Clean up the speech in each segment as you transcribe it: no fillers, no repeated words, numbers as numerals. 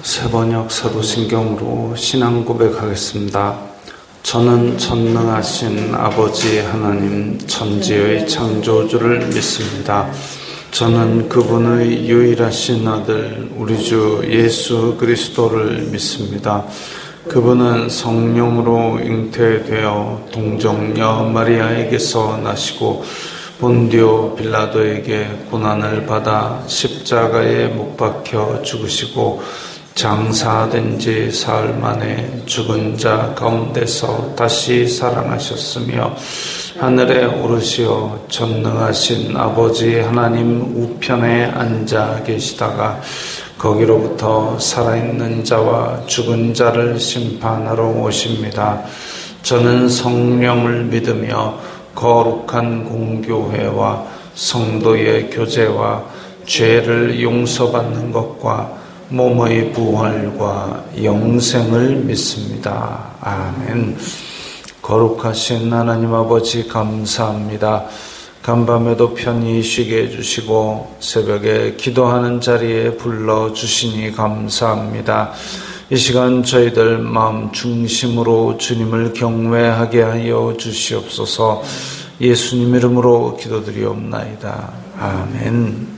세번역 사도신경으로 신앙 고백하겠습니다. 저는 전능하신 아버지 하나님 천지의 창조주를 믿습니다. 저는 그분의 유일하신 아들 우리 주 예수 그리스도를 믿습니다. 그분은 성령으로 잉태되어 동정녀 마리아에게서 나시고 본디오 빌라도에게 고난을 받아 십자가에 못 박혀 죽으시고 장사된 지 사흘 만에 죽은 자 가운데서 다시 살아나셨으며 하늘에 오르시어 전능하신 아버지 하나님 우편에 앉아 계시다가 거기로부터 살아있는 자와 죽은 자를 심판하러 오십니다. 저는 성령을 믿으며 거룩한 공교회와 성도의 교제와 죄를 용서받는 것과 몸의 부활과 영생을 믿습니다. 아멘. 거룩하신 하나님 아버지 감사합니다. 간밤에도 편히 쉬게 해주시고 새벽에 기도하는 자리에 불러주시니 감사합니다. 이 시간 저희들 마음 중심으로 주님을 경외하게 하여 주시옵소서. 예수님 이름으로 기도드리옵나이다. 아멘.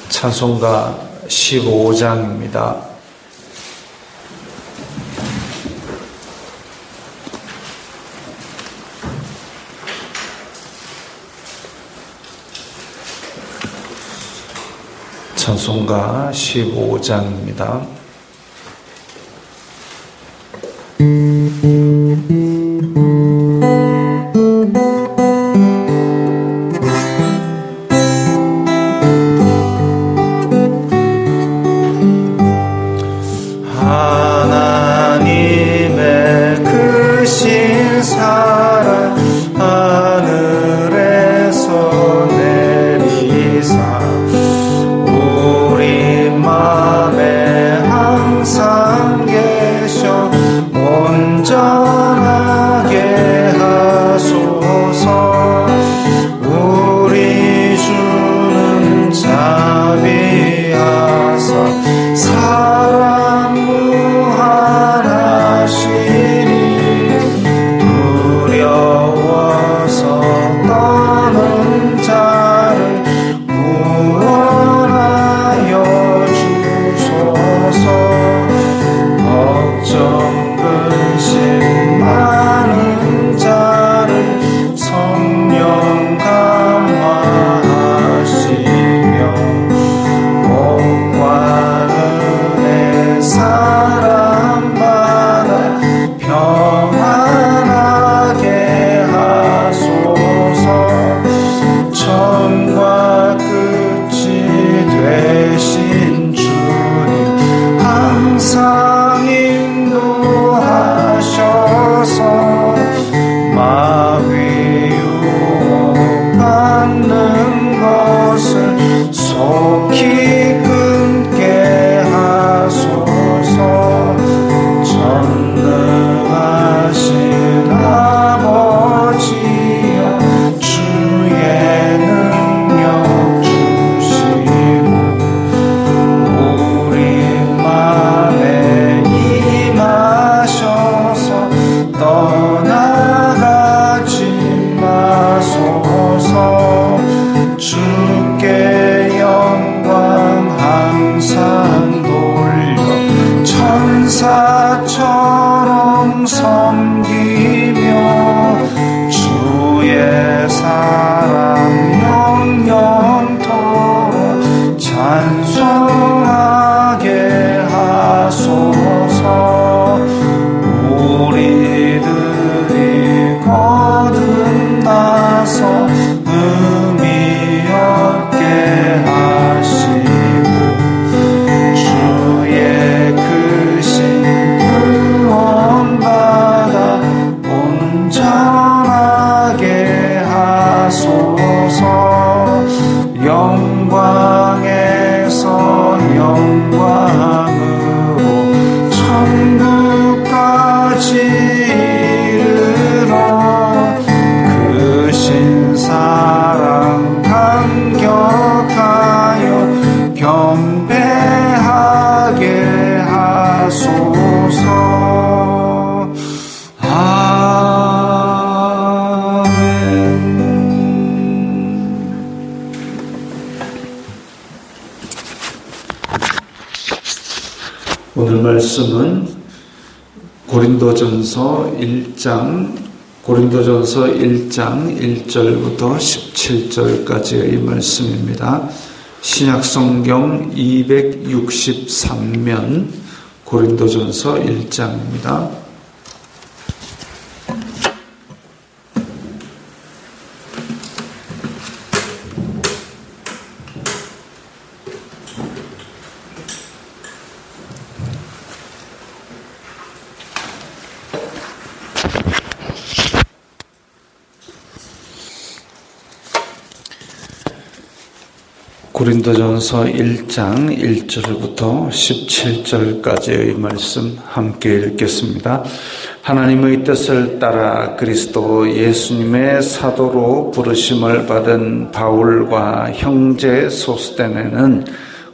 찬송가 15장입니다. 찬송가 15장입니다. 하나님의 크신 사랑 하늘에서 내리사 우리 맘에 항상 계셔 온전하게 하소서. 우리 주는 자비하사 사랑 무한하시니 두려워서 떠는 자를 구원하여 주소서. 걱정 근심 많은 자를 성령 감화하시며 복과 은혜 사랑받아 평안하게 하소서. 처음과 끝이 되신 주님 항상 인도하셔서 마귀 유혹받는 것을 속히 끊게 하소서. 전능하신 아버지여 주의 능력 주시고 우리 맘에 임하셔서 떠나가지 마소서. 주께 영광 항상 돌려 천사처럼 섬기며 주의 사랑 영영토록 찬송하게 하소서. 우리들이 거듭나서 의미 없게 하시고 주의 크신 구원받아 온전하게 하소서. 영광에서 영광으로 천국까지 이르러 크신 사랑 감격하여 경배 말씀은 고린도전서 1장 1절부터 17절까지의 말씀입니다. 신약성경 263면 고린도전서 1장입니다. 고린도전서 1장 1절부터 17절까지의 말씀 함께 읽겠습니다. 하나님의 뜻을 따라 그리스도 예수님의 사도로 부르심을 받은 바울과 형제 소스데네는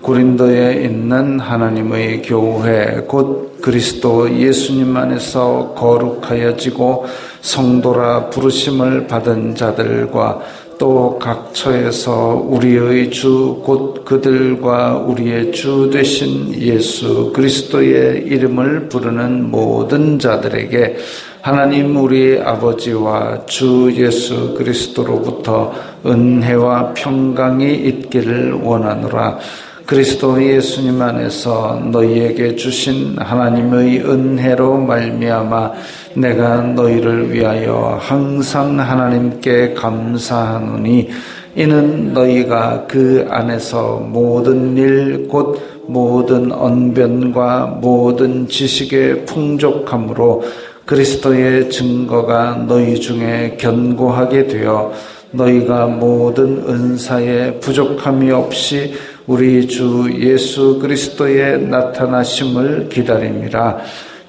고린도에 있는 하나님의 교회 곧 그리스도 예수님 안에서 거룩하여지고 성도라 부르심을 받은 자들과 또 각처에서 우리의 주 곧 그들과 우리의 주 되신 예수 그리스도의 이름을 부르는 모든 자들에게 하나님 우리 아버지와 주 예수 그리스도로부터 은혜와 평강이 있기를 원하노라. 그리스도 예수님 안에서 너희에게 주신 하나님의 은혜로 말미암아 내가 너희를 위하여 항상 하나님께 감사하노니 이는 너희가 그 안에서 모든 일 곧 모든 언변과 모든 지식의 풍족함으로 그리스도의 증거가 너희 중에 견고하게 되어 너희가 모든 은사에 부족함이 없이 우리 주 예수 그리스도의 나타나심을 기다림이라.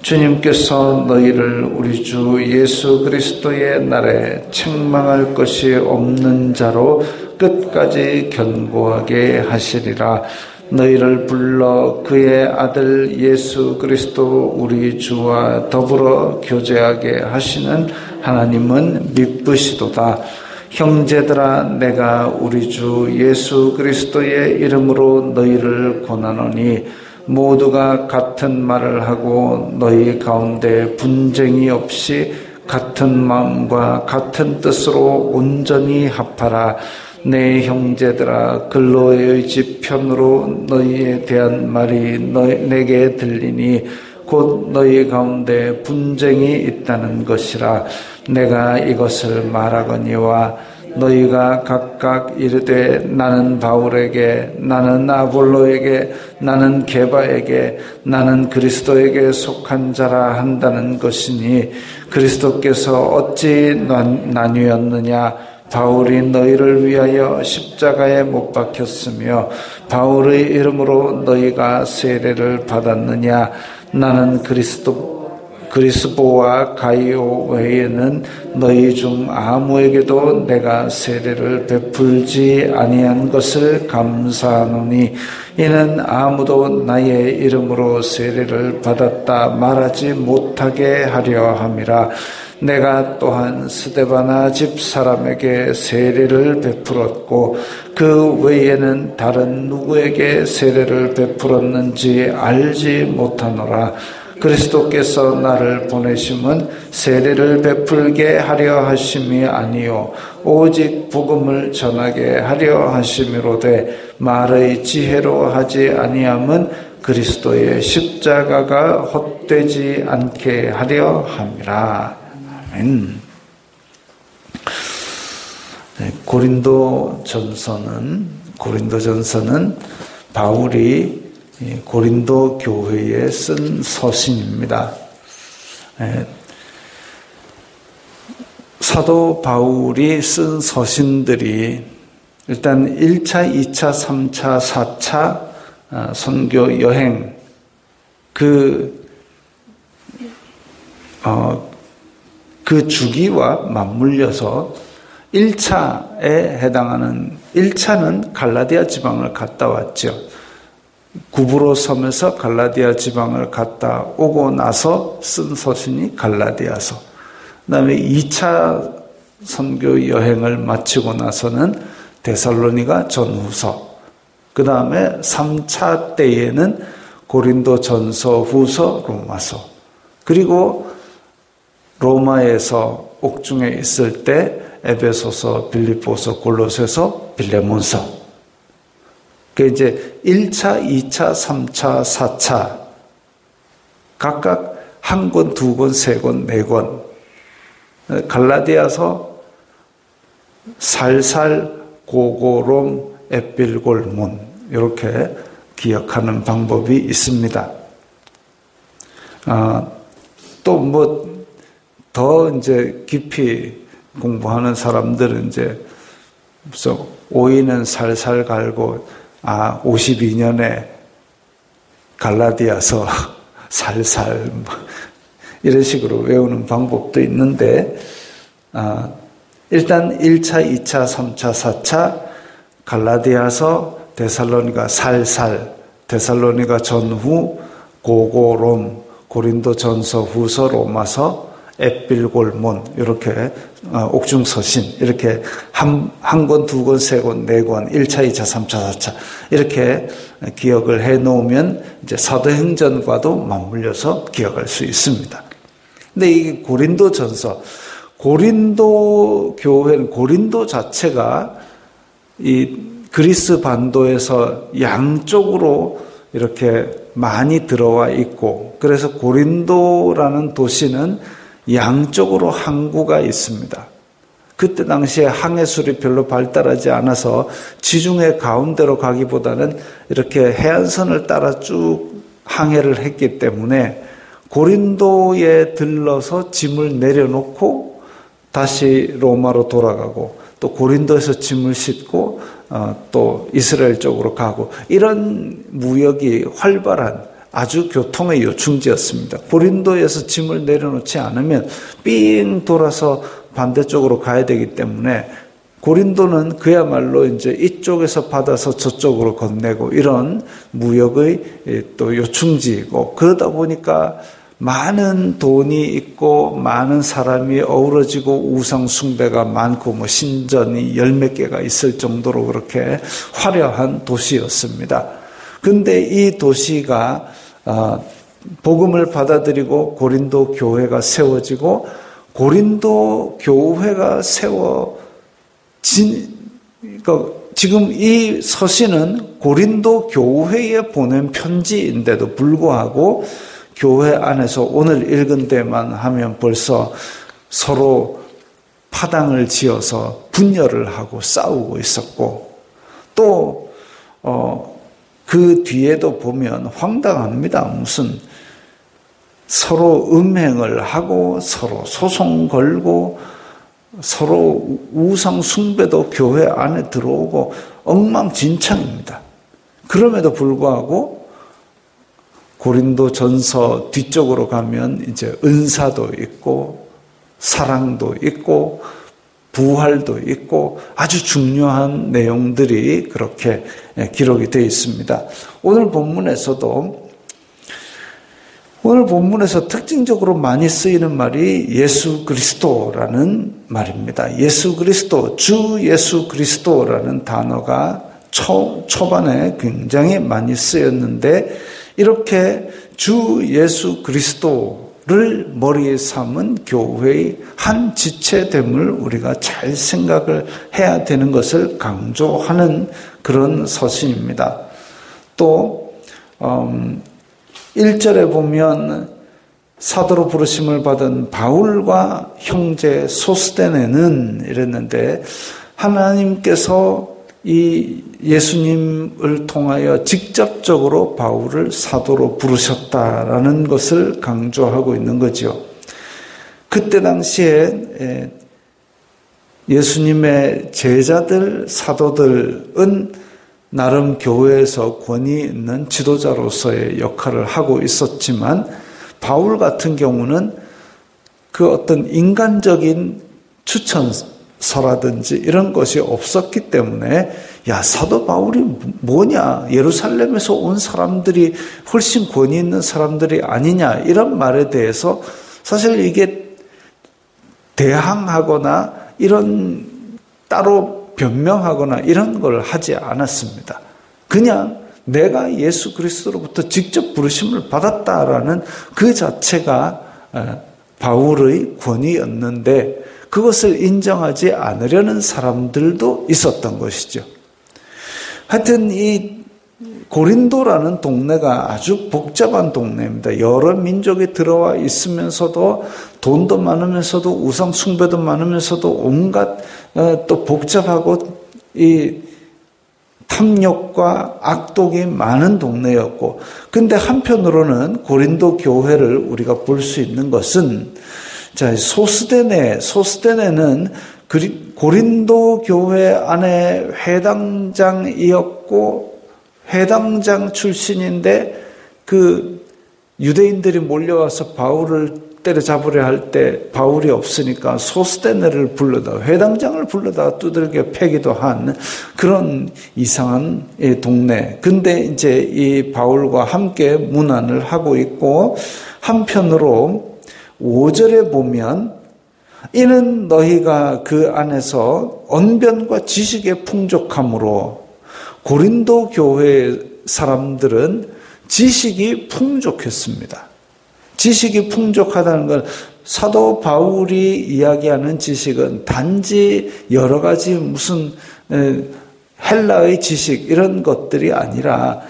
주님께서 너희를 우리 주 예수 그리스도의 날에 책망할 것이 없는 자로 끝까지 견고하게 하시리라. 너희를 불러 그의 아들 예수 그리스도 우리 주와 더불어 교제하게 하시는 하나님은 미쁘시도다. 형제들아 내가 우리 주 예수 그리스도의 이름으로 너희를 권하노니 모두가 같은 말을 하고 너희 가운데 분쟁이 없이 같은 마음과 같은 뜻으로 온전히 합하라. 내 형제들아 글로의 집 편으로 너희에 대한 말이 내게 들리니 곧 너희 가운데 분쟁이 있다는 것이라. 내가 이것을 말하거니와 너희가 각각 이르되 나는 바울에게 나는 아볼로에게 나는 게바에게 나는 그리스도에게 속한 자라 한다는 것이니 그리스도께서 어찌 나뉘었느냐. 바울이 너희를 위하여 십자가에 못 박혔으며 바울의 이름으로 너희가 세례를 받았느냐. 나는 그리스보와 가이오 외에는 너희 중 아무에게도 내가 세례를 베풀지 아니한 것을 감사하노니 이는 아무도 나의 이름으로 세례를 받았다 말하지 못하게 하려 함이라. 내가 또한 스데바나 집 사람에게 세례를 베풀었고 그 외에는 다른 누구에게 세례를 베풀었는지 알지 못하노라. 그리스도께서 나를 보내심은 세례를 베풀게 하려 하심이 아니요 오직 복음을 전하게 하려 하심이로되 말의 지혜로 하지 아니함은 그리스도의 십자가가 헛되지 않게 하려 함이라. 아멘. 고린도전서는 바울이 고린도 교회에 쓴 서신입니다. 사도 바울이 쓴 서신들이 일단 1차, 2차, 3차, 4차 선교 여행 그 주기와 맞물려서 1차에 해당하는 1차는 갈라디아 지방을 갔다 왔죠. 구브로 섬에서 갈라디아 지방을 갔다 오고 나서 쓴 서신이 갈라디아서. 그다음에 2차 선교 여행을 마치고 나서는 데살로니가 전후서. 그다음에 3차 때에는 고린도 전서, 후서, 로마서. 그리고 로마에서 옥중에 있을 때 에베소서, 빌립보서, 골로새서, 빌레몬서. 그 이제 1차, 2차, 3차, 4차 각각 1권, 2권, 3권, 4권. 갈라디아서 살살, 고고롬, 에필골문 이렇게 기억하는 방법이 있습니다. 또 뭐 더 이제 깊이 공부하는 사람들은 이제 무슨 오이는 살살 갈고 52년에 갈라디아서 살살 뭐 이런 식으로 외우는 방법도 있는데 일단 1차, 2차, 3차, 4차 갈라디아서, 데살로니가 살살, 데살로니가 전후, 고고롬, 고린도 전서, 후서, 로마서, 에필골문 이렇게 옥중서신 이렇게 한 권, 2권, 3권, 4권 1차, 2차, 3차, 4차 이렇게 기억을 해놓으면 이제 사도행전과도 맞물려서 기억할 수 있습니다. 근데 이 고린도 전서, 고린도 교회는 고린도 자체가 이 그리스 반도에서 양쪽으로 이렇게 많이 들어와 있고 그래서 고린도라는 도시는 양쪽으로 항구가 있습니다. 그때 당시에 항해술이 별로 발달하지 않아서 지중해 가운데로 가기보다는 이렇게 해안선을 따라 쭉 항해를 했기 때문에 고린도에 들러서 짐을 내려놓고 다시 로마로 돌아가고 또 고린도에서 짐을 싣고 또 이스라엘 쪽으로 가고 이런 무역이 활발한 아주 교통의 요충지였습니다. 고린도에서 짐을 내려놓지 않으면 삥 돌아서 반대쪽으로 가야 되기 때문에 고린도는 그야말로 이제 이쪽에서 받아서 저쪽으로 건네고 이런 무역의 또 요충지이고 그러다 보니까 많은 돈이 있고 많은 사람이 어우러지고 우상 숭배가 많고 뭐 신전이 10몇 개가 있을 정도로 그렇게 화려한 도시였습니다. 근데 이 도시가 복음을 받아들이고 고린도 교회가 세워지고 고린도 교회가 그러니까 지금 이 서신은 고린도 교회에 보낸 편지인데도 불구하고 교회 안에서 오늘 읽은 데만 하면 벌써 서로 파당을 지어서 분열을 하고 싸우고 있었고 또 그 뒤에도 보면 황당합니다. 무슨 서로 음행을 하고 서로 소송 걸고 서로 우상 숭배도 교회 안에 들어오고 엉망진창입니다. 그럼에도 불구하고 고린도 전서 뒤쪽으로 가면 이제 은사도 있고 사랑도 있고 부활도 있고 아주 중요한 내용들이 그렇게 기록이 되어 있습니다. 오늘 본문에서 특징적으로 많이 쓰이는 말이 예수 그리스도라는 말입니다. 예수 그리스도, 주 예수 그리스도라는 단어가 초반에 굉장히 많이 쓰였는데 이렇게 주 예수 그리스도를 머리에 삼은 교회의 한 지체됨을 우리가 잘 생각을 해야 되는 것을 강조하는 그런 서신입니다. 또 1절에 보면 사도로 부르심을 받은 바울과 형제 소스데네는 이랬는데 하나님께서 이 예수님을 통하여 직접적으로 바울을 사도로 부르셨다라는 것을 강조하고 있는 거죠. 그때 당시에 예수님의 제자들, 사도들은 나름 교회에서 권위 있는 지도자로서의 역할을 하고 있었지만 바울 같은 경우는 그 어떤 인간적인 추천서라든지 이런 것이 없었기 때문에 야 사도 바울이 뭐냐 예루살렘에서 온 사람들이 훨씬 권위 있는 사람들이 아니냐 이런 말에 대해서 사실 이게 대항하거나 이런 따로 변명하거나 이런 걸 하지 않았습니다. 그냥 내가 예수 그리스도로부터 직접 부르심을 받았다라는 그 자체가 바울의 권위였는데 그것을 인정하지 않으려는 사람들도 있었던 것이죠. 하여튼 이 고린도라는 동네가 아주 복잡한 동네입니다. 여러 민족이 들어와 있으면서도 돈도 많으면서도 우상 숭배도 많으면서도 온갖 또 복잡하고 이 탐욕과 악독이 많은 동네였고, 근데 한편으로는 고린도 교회를 우리가 볼 수 있는 것은 자, 소스데네는 고린도 교회 안에 회당장이었고 회당장 출신인데 그 유대인들이 몰려와서 바울을 때려잡으려 할 때 바울이 없으니까 소스데네를 불러다가 회당장을 불러다가 두들겨 패기도 한 그런 이상한 동네. 근데 이제 이 바울과 함께 문안을 하고 있고, 한편으로 5절에 보면 이는 너희가 그 안에서 언변과 지식의 풍족함으로, 고린도 교회 사람들은 지식이 풍족했습니다. 지식이 풍족하다는 건 사도 바울이 이야기하는 지식은 단지 여러 가지 무슨 헬라의 지식 이런 것들이 아니라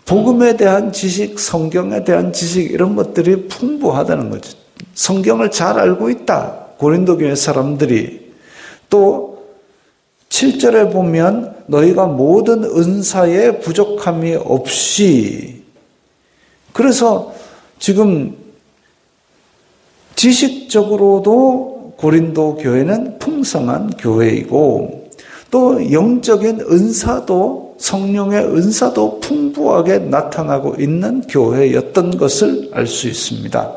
복음에 대한 지식, 성경에 대한 지식 이런 것들이 풍부하다는 거죠. 성경을 잘 알고 있다. 고린도 교회 사람들이. 또 7절에 보면 너희가 모든 은사에 부족함이 없이, 그래서 지금 지식적으로도 고린도 교회는 풍성한 교회이고 또 영적인 은사도, 성령의 은사도 풍부하게 나타나고 있는 교회였던 것을 알 수 있습니다.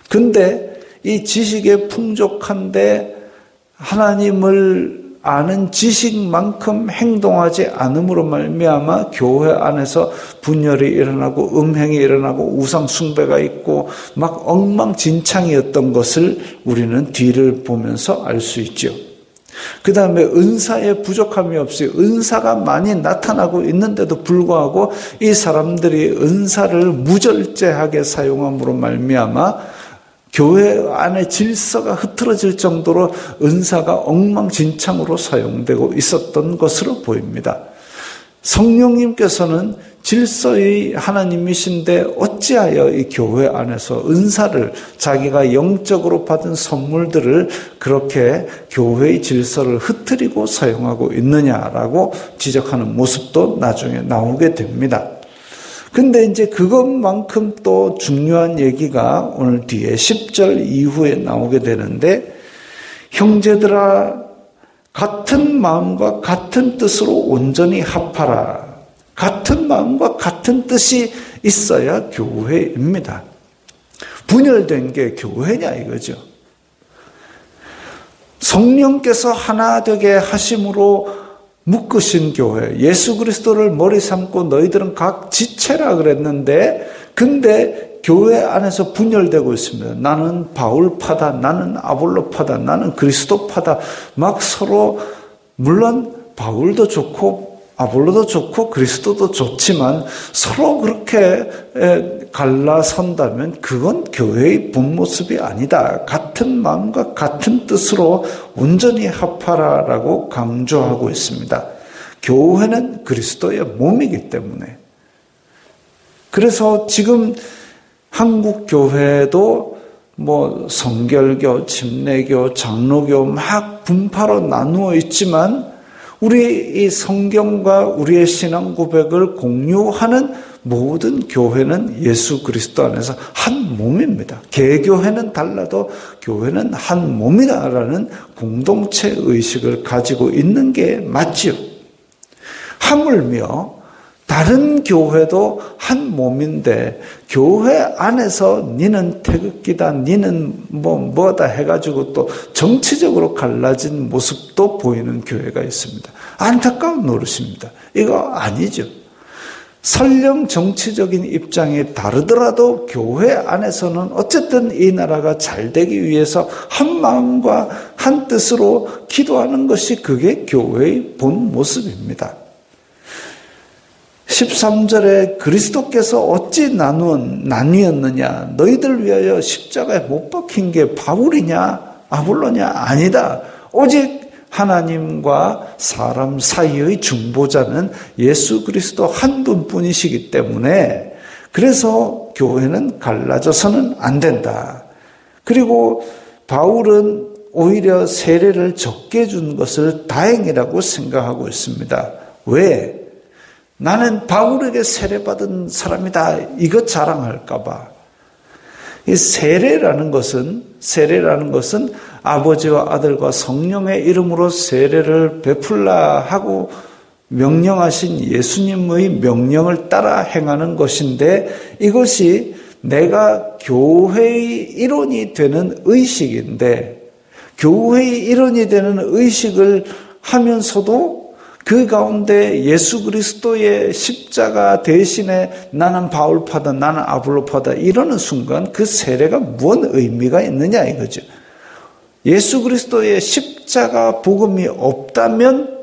근데 이 지식에 풍족한데 하나님을 아는 지식만큼 행동하지 않음으로 말미암아 교회 안에서 분열이 일어나고 음행이 일어나고 우상 숭배가 있고 막 엉망진창이었던 것을 우리는 뒤를 보면서 알 수 있죠. 그 다음에 은사에 부족함이 없이 은사가 많이 나타나고 있는데도 불구하고 이 사람들이 은사를 무절제하게 사용함으로 말미암아 교회 안에 질서가 흐트러질 정도로 은사가 엉망진창으로 사용되고 있었던 것으로 보입니다. 성령님께서는 질서의 하나님이신데 어찌하여 이 교회 안에서 은사를, 자기가 영적으로 받은 선물들을 그렇게 교회의 질서를 흐트리고 사용하고 있느냐라고 지적하는 모습도 나중에 나오게 됩니다. 근데 이제 그것만큼 또 중요한 얘기가 오늘 뒤에 10절 이후에 나오게 되는데, 형제들아 같은 마음과 같은 뜻으로 온전히 합하라. 같은 마음과 같은 뜻이 있어야 교회입니다. 분열된 게 교회냐 이거죠. 성령께서 하나 되게 하심으로 묶으신 교회, 예수 그리스도를 머리 삼고 너희들은 각 지체라 그랬는데, 근데 교회 안에서 분열되고 있습니다. 나는 바울파다, 나는 아볼로파다, 나는 그리스도파다. 막 서로, 물론 바울도 좋고 아볼로도 좋고 그리스도도 좋지만 서로 그렇게 갈라선다면 그건 교회의 본 모습이 아니다. 같은 마음과 같은 뜻으로 온전히 합하라라고 강조하고 있습니다. 교회는 그리스도의 몸이기 때문에. 그래서 지금 한국 교회도 뭐 성결교, 침례교, 장로교 막 분파로 나누어 있지만 우리 이 성경과 우리의 신앙 고백을 공유하는 모든 교회는 예수 그리스도 안에서 한 몸입니다. 개교회는 달라도 교회는 한 몸이다라는 공동체 의식을 가지고 있는 게 맞죠. 하물며 다른 교회도 한 몸인데 교회 안에서 니는 태극기다, 니는 뭐다 해가지고 또 정치적으로 갈라진 모습도 보이는 교회가 있습니다. 안타까운 노릇입니다. 이거 아니죠. 설령 정치적인 입장이 다르더라도 교회 안에서는 어쨌든 이 나라가 잘 되기 위해서 한 마음과 한 뜻으로 기도하는 것이 그게 교회의 본 모습입니다. 13절에 그리스도께서 어찌 나뉘었느냐? 너희들 위하여 십자가에 못 박힌 게 바울이냐? 아볼로냐? 아니다. 오직 하나님과 사람 사이의 중보자는 예수 그리스도 한 분뿐이시기 때문에 그래서 교회는 갈라져서는 안 된다. 그리고 바울은 오히려 세례를 적게 준 것을 다행이라고 생각하고 있습니다. 왜? 나는 바울에게 세례받은 사람이다. 이것 자랑할까 봐. 이 세례라는 것은 아버지와 아들과 성령의 이름으로 세례를 베풀라 하고 명령하신 예수님의 명령을 따라 행하는 것인데 이것이 내가 교회의 일원이 되는 의식인데 교회의 일원이 되는 의식을 하면서도 그 가운데 예수 그리스도의 십자가 대신에 나는 바울파다, 나는 아볼로파다 이러는 순간 그 세례가 무슨 의미가 있느냐 이거죠. 예수 그리스도의 십자가 복음이 없다면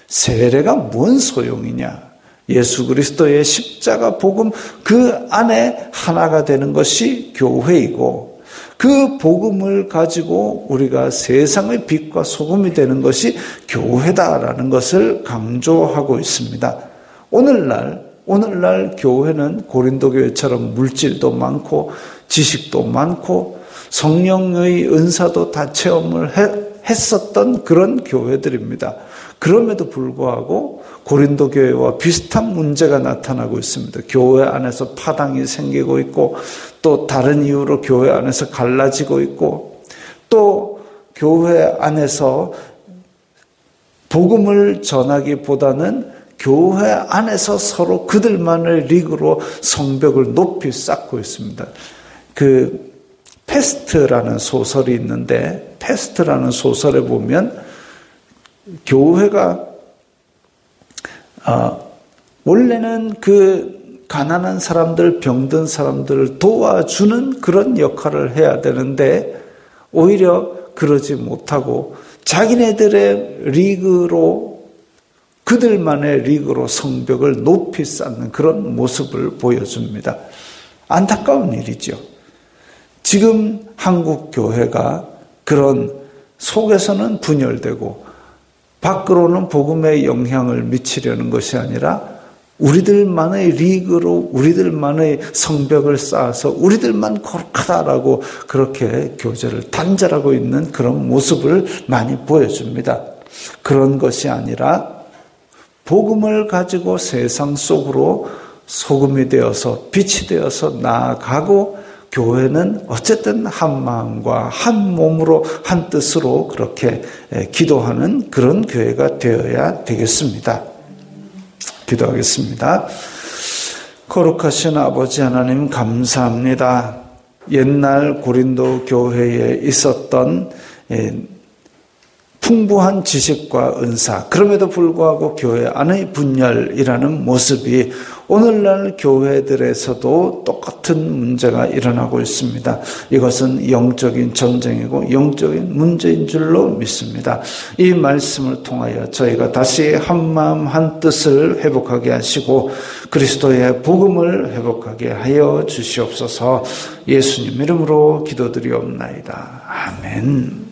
세례가 뭔 소용이냐. 예수 그리스도의 십자가 복음 그 안에 하나가 되는 것이 교회이고 그 복음을 가지고 우리가 세상의 빛과 소금이 되는 것이 교회다라는 것을 강조하고 있습니다. 오늘날 교회는 고린도 교회처럼 물질도 많고 지식도 많고 성령의 은사도 다 체험을 했었던 그런 교회들입니다. 그럼에도 불구하고 고린도 교회와 비슷한 문제가 나타나고 있습니다. 교회 안에서 파당이 생기고 있고 또 다른 이유로 교회 안에서 갈라지고 있고 또 교회 안에서 복음을 전하기보다는 교회 안에서 서로 그들만의 리그로 성벽을 높이 쌓고 있습니다. 그 패스트라는 소설이 있는데 패스트라는 소설에 보면 교회가 원래는 그 가난한 사람들, 병든 사람들을 도와주는 그런 역할을 해야 되는데 오히려 그러지 못하고 자기네들의 리그로 그들만의 리그로 성벽을 높이 쌓는 그런 모습을 보여줍니다. 안타까운 일이죠. 지금 한국 교회가 그런 속에서는 분열되고 밖으로는 복음의 영향을 미치려는 것이 아니라 우리들만의 리그로 우리들만의 성벽을 쌓아서 우리들만 거룩하다라고 그렇게 교제를 단절하고 있는 그런 모습을 많이 보여줍니다. 그런 것이 아니라 복음을 가지고 세상 속으로 소금이 되어서 빛이 되어서 나아가고 교회는 어쨌든 한 마음과 한 몸으로 한 뜻으로 그렇게 기도하는 그런 교회가 되어야 되겠습니다. 기도하겠습니다. 거룩하신 아버지 하나님 감사합니다. 옛날 고린도 교회에 있었던 풍부한 지식과 은사, 그럼에도 불구하고 교회 안의 분열이라는 모습이 오늘날 교회들에서도 똑같은 문제가 일어나고 있습니다. 이것은 영적인 전쟁이고 영적인 문제인 줄로 믿습니다. 이 말씀을 통하여 저희가 다시 한마음 한뜻을 회복하게 하시고 그리스도의 복음을 회복하게 하여 주시옵소서. 예수님 이름으로 기도드리옵나이다. 아멘.